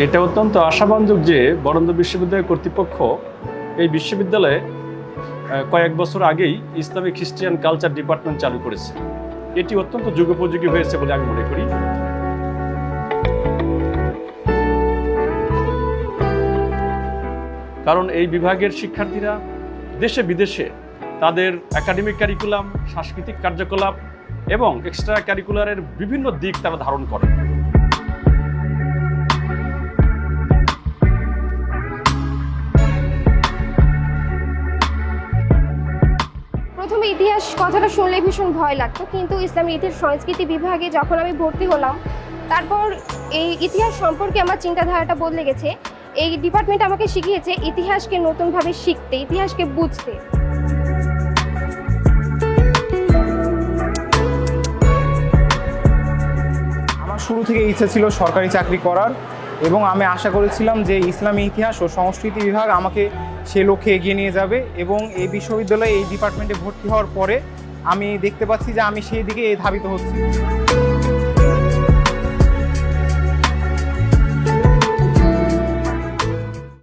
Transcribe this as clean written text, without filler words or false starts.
এটা অত্যন্ত আশাব্যঞ্জক যে বরেন্দ্র বিশ্ববিদ্যালয় কর্তৃপক্ষ এই বিশ্ববিদ্যালয়ে কয়েক বছর আগেই ইসলামিক খ্রিস্টিয়ান কালচার ডিপার্টমেন্ট চালু করেছে। এটি অত্যন্ত যুগোপযোগী হয়েছে বলে আমি মনে করি। কারণ এই বিভাগের শিক্ষার্থীরা দেশে বিদেশে তাদের একাডেমিক কারিকুলাম, সাংস্কৃতিক কার্যকলাপ এবং এক্সট্রা কারিকুলারের বিভিন্ন দিক তারা ধারণ করে। প্রথমে ইতিহাস কথাটা শুনলে ভীষণ ভয় লাগতো, কিন্তু ইসলামী ইতিহাস সংস্কৃতি বিভাগে যখন আমি ভর্তি হলাম, তারপর এই ইতিহাস সম্পর্কে আমার চিন্তাধারাটা বদলে গেছে। এই ডিপার্টমেন্ট আমাকে শিখিয়েছে ইতিহাসকে নতুনভাবে শিখতে, ইতিহাসকে বুঝতে। আমার শুরু থেকে ইচ্ছা ছিল সরকারি চাকরি করার, এবং আমি আশা করেছিলাম যে ইসলামী ইতিহাস ও সংস্কৃতি বিভাগ আমাকে সে লক্ষ্যে এগিয়ে নিয়ে যাবে। এবং এই বিশ্ববিদ্যালয়ে এই ডিপার্টমেন্টে ভর্তি হওয়ার পরে আমি দেখতে পাচ্ছি যে আমি সেই দিকে ধাবিত হচ্ছি।